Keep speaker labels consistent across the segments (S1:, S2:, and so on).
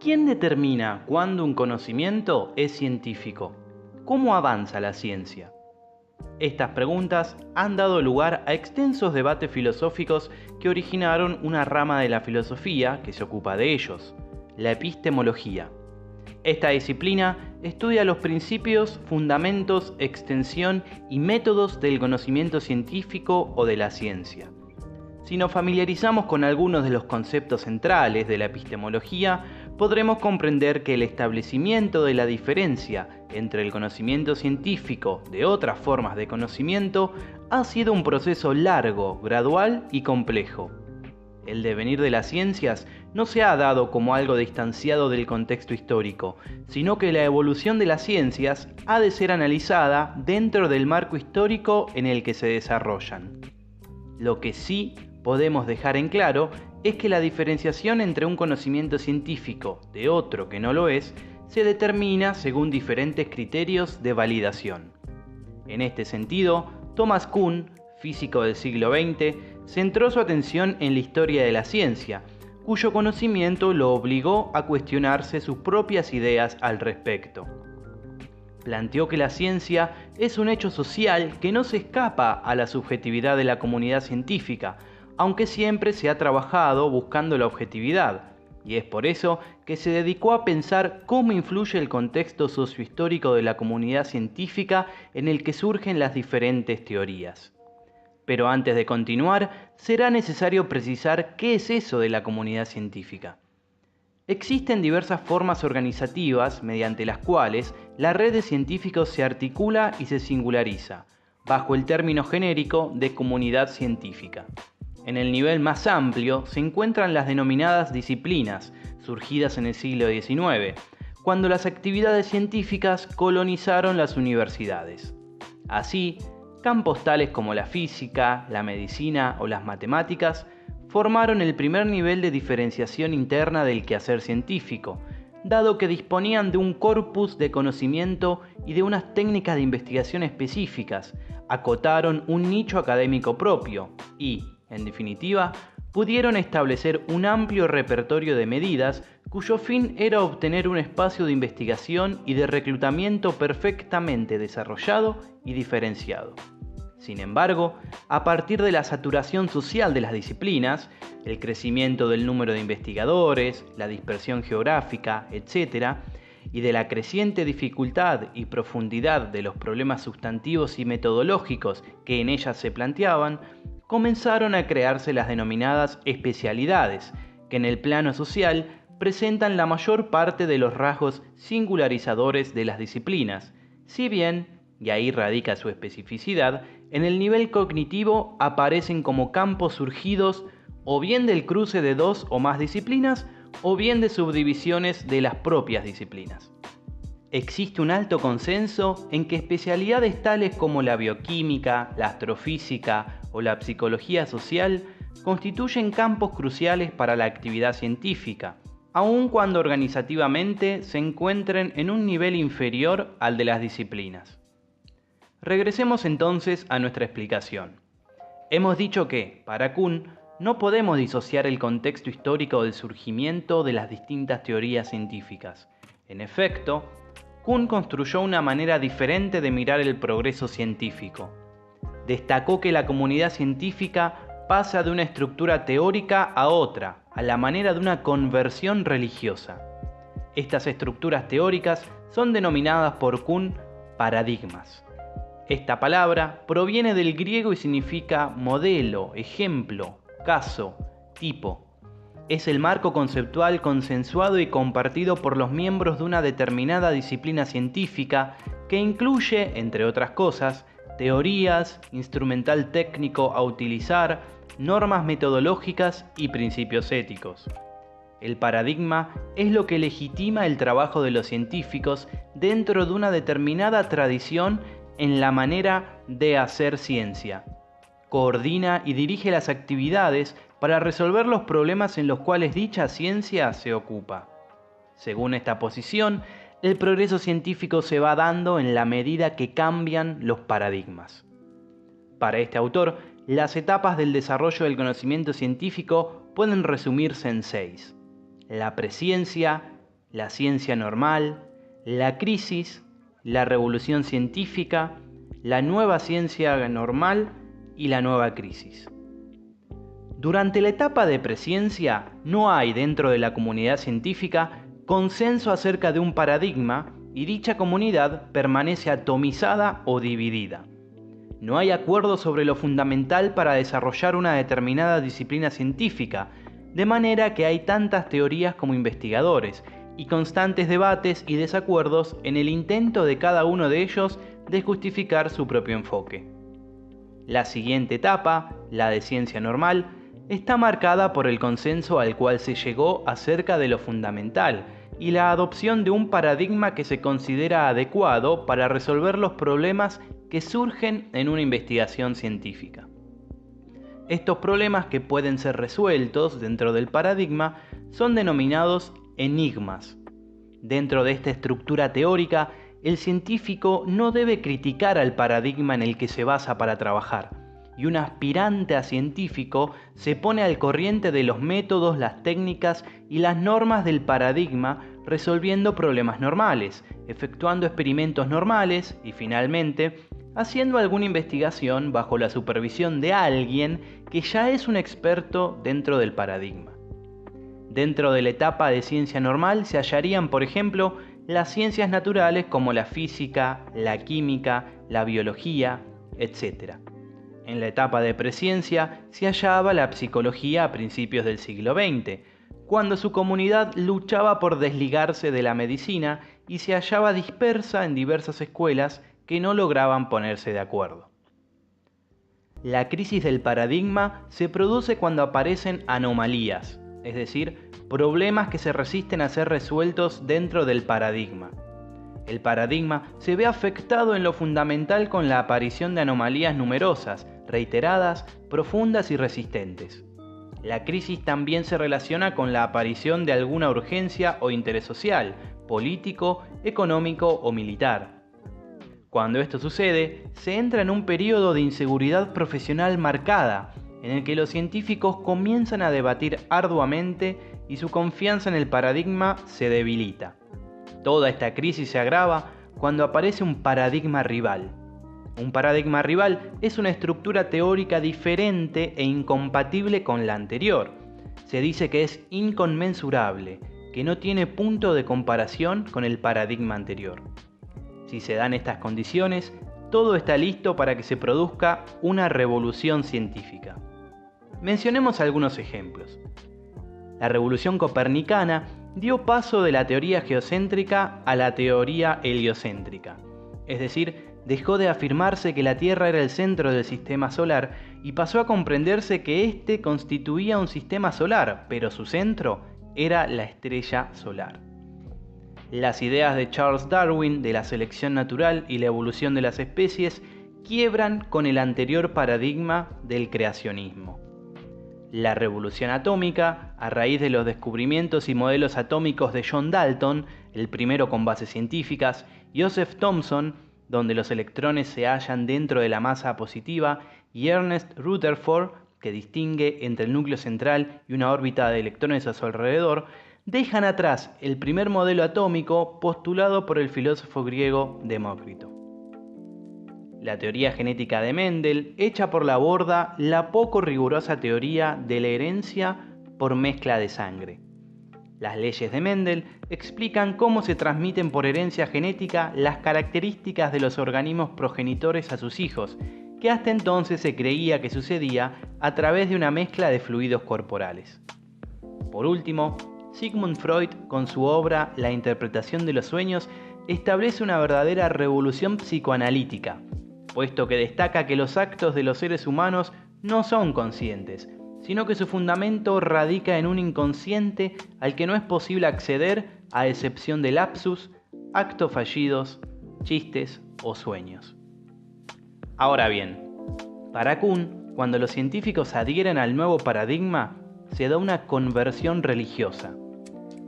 S1: ¿Quién determina cuándo un conocimiento es científico? ¿Cómo avanza la ciencia? Estas preguntas han dado lugar a extensos debates filosóficos que originaron una rama de la filosofía que se ocupa de ellos, la epistemología. Esta disciplina estudia los principios, fundamentos, extensión y métodos del conocimiento científico o de la ciencia. Si nos familiarizamos con algunos de los conceptos centrales de la epistemología, podremos comprender que el establecimiento de la diferencia entre el conocimiento científico de otras formas de conocimiento ha sido un proceso largo, gradual y complejo. El devenir de las ciencias no se ha dado como algo distanciado del contexto histórico, sino que la evolución de las ciencias ha de ser analizada dentro del marco histórico en el que se desarrollan. Lo que sí podemos dejar en claro es que la diferenciación entre un conocimiento científico de otro que no lo es se determina según diferentes criterios de validación. En este sentido, Thomas Kuhn, físico del siglo XX, centró su atención en la historia de la ciencia, cuyo conocimiento lo obligó a cuestionarse sus propias ideas al respecto. Planteó que la ciencia es un hecho social que no se escapa a la subjetividad de la comunidad científica, aunque siempre se ha trabajado buscando la objetividad, y es por eso que se dedicó a pensar cómo influye el contexto sociohistórico de la comunidad científica en el que surgen las diferentes teorías. Pero antes de continuar, será necesario precisar qué es eso de la comunidad científica. Existen diversas formas organizativas mediante las cuales la red de científicos se articula y se singulariza, bajo el término genérico de comunidad científica. En el nivel más amplio se encuentran las denominadas disciplinas, surgidas en el siglo XIX, cuando las actividades científicas colonizaron las universidades. Así, campos tales como la física, la medicina o las matemáticas formaron el primer nivel de diferenciación interna del quehacer científico, dado que disponían de un corpus de conocimiento y de unas técnicas de investigación específicas, acotaron un nicho académico propio y, en definitiva, pudieron establecer un amplio repertorio de medidas cuyo fin era obtener un espacio de investigación y de reclutamiento perfectamente desarrollado y diferenciado. Sin embargo, a partir de la saturación social de las disciplinas, el crecimiento del número de investigadores, la dispersión geográfica, etc., y de la creciente dificultad y profundidad de los problemas sustantivos y metodológicos que en ellas se planteaban, comenzaron a crearse las denominadas especialidades, que en el plano social presentan la mayor parte de los rasgos singularizadores de las disciplinas, si bien, y ahí radica su especificidad, en el nivel cognitivo aparecen como campos surgidos o bien del cruce de dos o más disciplinas o bien de subdivisiones de las propias disciplinas. Existe un alto consenso en que especialidades tales como la bioquímica, la astrofísica o la psicología social constituyen campos cruciales para la actividad científica, aun cuando organizativamente se encuentren en un nivel inferior al de las disciplinas. Regresemos entonces a nuestra explicación. Hemos dicho que, para Kuhn, no podemos disociar el contexto histórico del surgimiento de las distintas teorías científicas. En efecto, Kuhn construyó una manera diferente de mirar el progreso científico. Destacó que la comunidad científica pasa de una estructura teórica a otra, a la manera de una conversión religiosa. Estas estructuras teóricas son denominadas por Kuhn paradigmas. Esta palabra proviene del griego y significa modelo, ejemplo, caso, tipo. Es el marco conceptual consensuado y compartido por los miembros de una determinada disciplina científica que incluye, entre otras cosas, teorías, instrumental técnico a utilizar, normas metodológicas y principios éticos. El paradigma es lo que legitima el trabajo de los científicos dentro de una determinada tradición en la manera de hacer ciencia. Coordina y dirige las actividades para resolver los problemas en los cuales dicha ciencia se ocupa. Según esta posición, el progreso científico se va dando en la medida que cambian los paradigmas. Para este autor, las etapas del desarrollo del conocimiento científico pueden resumirse en 6. La presciencia, la ciencia normal, la crisis, la revolución científica, la nueva ciencia normal y la nueva crisis. Durante la etapa de presciencia no hay dentro de la comunidad científica consenso acerca de un paradigma y dicha comunidad permanece atomizada o dividida. No hay acuerdo sobre lo fundamental para desarrollar una determinada disciplina científica, de manera que hay tantas teorías como investigadores y constantes debates y desacuerdos en el intento de cada uno de ellos de justificar su propio enfoque. La siguiente etapa, la de ciencia normal, está marcada por el consenso al cual se llegó acerca de lo fundamental y la adopción de un paradigma que se considera adecuado para resolver los problemas que surgen en una investigación científica. Estos problemas que pueden ser resueltos dentro del paradigma son denominados enigmas. Dentro de esta estructura teórica, el científico no debe criticar al paradigma en el que se basa para trabajar, y un aspirante a científico se pone al corriente de los métodos, las técnicas y las normas del paradigma, resolviendo problemas normales, efectuando experimentos normales y finalmente haciendo alguna investigación bajo la supervisión de alguien que ya es un experto dentro del paradigma. Dentro de la etapa de ciencia normal se hallarían, por ejemplo, las ciencias naturales como la física, la química, la biología, etc. En la etapa de presciencia se hallaba la psicología a principios del siglo XX, cuando su comunidad luchaba por desligarse de la medicina y se hallaba dispersa en diversas escuelas que no lograban ponerse de acuerdo. La crisis del paradigma se produce cuando aparecen anomalías, es decir, problemas que se resisten a ser resueltos dentro del paradigma. El paradigma se ve afectado en lo fundamental con la aparición de anomalías numerosas, reiteradas, profundas y resistentes. La crisis también se relaciona con la aparición de alguna urgencia o interés social, político, económico o militar. Cuando esto sucede, se entra en un periodo de inseguridad profesional marcada, en el que los científicos comienzan a debatir arduamente y su confianza en el paradigma se debilita. Toda esta crisis se agrava cuando aparece un paradigma rival. Un paradigma rival es una estructura teórica diferente e incompatible con la anterior. Se dice que es inconmensurable, que no tiene punto de comparación con el paradigma anterior. Si se dan estas condiciones, todo está listo para que se produzca una revolución científica. Mencionemos algunos ejemplos. La revolución copernicana dio paso de la teoría geocéntrica a la teoría heliocéntrica, es decir, dejó de afirmarse que la Tierra era el centro del sistema solar y pasó a comprenderse que éste constituía un sistema solar, pero su centro era la estrella solar. Las ideas de Charles Darwin de la selección natural y la evolución de las especies quiebran con el anterior paradigma del creacionismo. La revolución atómica, a raíz de los descubrimientos y modelos atómicos de John Dalton, el primero con bases científicas, Joseph Thomson, donde los electrones se hallan dentro de la masa positiva, y Ernest Rutherford, que distingue entre el núcleo central y una órbita de electrones a su alrededor, dejan atrás el primer modelo atómico postulado por el filósofo griego Demócrito. La teoría genética de Mendel echa por la borda la poco rigurosa teoría de la herencia por mezcla de sangre. Las leyes de Mendel explican cómo se transmiten por herencia genética las características de los organismos progenitores a sus hijos, que hasta entonces se creía que sucedía a través de una mezcla de fluidos corporales. Por último, Sigmund Freud, con su obra La interpretación de los sueños, establece una verdadera revolución psicoanalítica, puesto que destaca que los actos de los seres humanos no son conscientes, sino que su fundamento radica en un inconsciente al que no es posible acceder a excepción de lapsus, actos fallidos, chistes o sueños. Ahora bien, para Kuhn, cuando los científicos adhieren al nuevo paradigma, se da una conversión religiosa.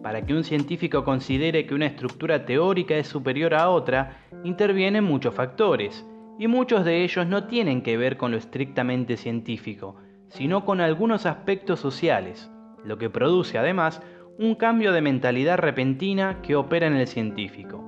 S1: Para que un científico considere que una estructura teórica es superior a otra, intervienen muchos factores, y muchos de ellos no tienen que ver con lo estrictamente científico, sino con algunos aspectos sociales, lo que produce además un cambio de mentalidad repentina que opera en el científico.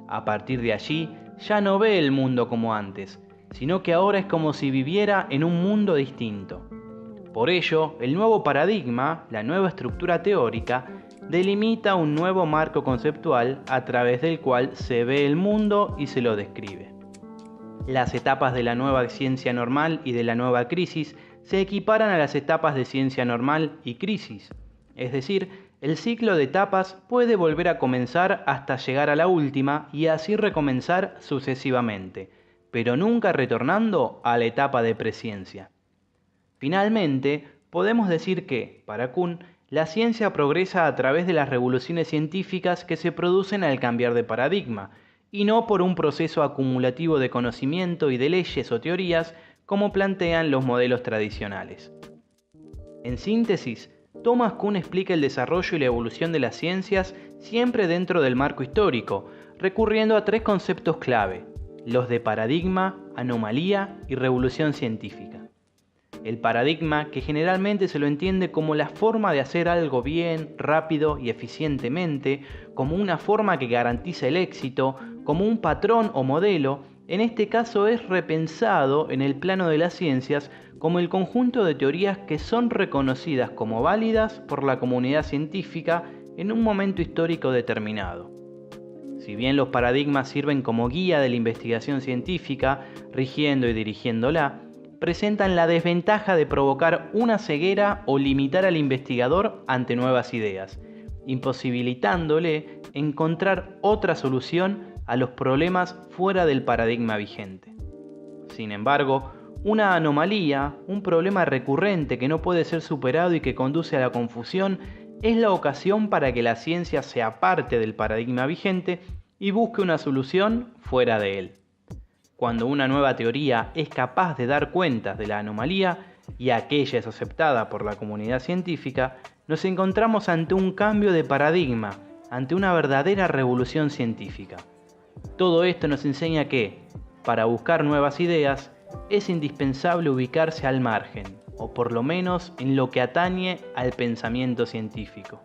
S1: A partir de allí, ya no ve el mundo como antes, sino que ahora es como si viviera en un mundo distinto. Por ello, el nuevo paradigma, la nueva estructura teórica, delimita un nuevo marco conceptual a través del cual se ve el mundo y se lo describe. Las etapas de la nueva ciencia normal y de la nueva crisis se equiparan a las etapas de ciencia normal y crisis. Es decir, el ciclo de etapas puede volver a comenzar hasta llegar a la última y así recomenzar sucesivamente, pero nunca retornando a la etapa de presciencia. Finalmente, podemos decir que, para Kuhn, la ciencia progresa a través de las revoluciones científicas que se producen al cambiar de paradigma, y no por un proceso acumulativo de conocimiento y de leyes o teorías como plantean los modelos tradicionales. En síntesis, Thomas Kuhn explica el desarrollo y la evolución de las ciencias siempre dentro del marco histórico, recurriendo a tres conceptos clave: los de paradigma, anomalía y revolución científica. El paradigma, que generalmente se lo entiende como la forma de hacer algo bien, rápido y eficientemente, como una forma que garantiza el éxito, como un patrón o modelo, en este caso es repensado en el plano de las ciencias como el conjunto de teorías que son reconocidas como válidas por la comunidad científica en un momento histórico determinado. Si bien los paradigmas sirven como guía de la investigación científica, rigiendo y dirigiéndola, presentan la desventaja de provocar una ceguera o limitar al investigador ante nuevas ideas, imposibilitándole encontrar otra solución a los problemas fuera del paradigma vigente. Sin embargo, una anomalía, un problema recurrente que no puede ser superado y que conduce a la confusión, es la ocasión para que la ciencia se aparte del paradigma vigente y busque una solución fuera de él. Cuando una nueva teoría es capaz de dar cuenta de la anomalía y aquella es aceptada por la comunidad científica, nos encontramos ante un cambio de paradigma, ante una verdadera revolución científica. Todo esto nos enseña que, para buscar nuevas ideas, es indispensable ubicarse al margen, o por lo menos en lo que atañe al pensamiento científico.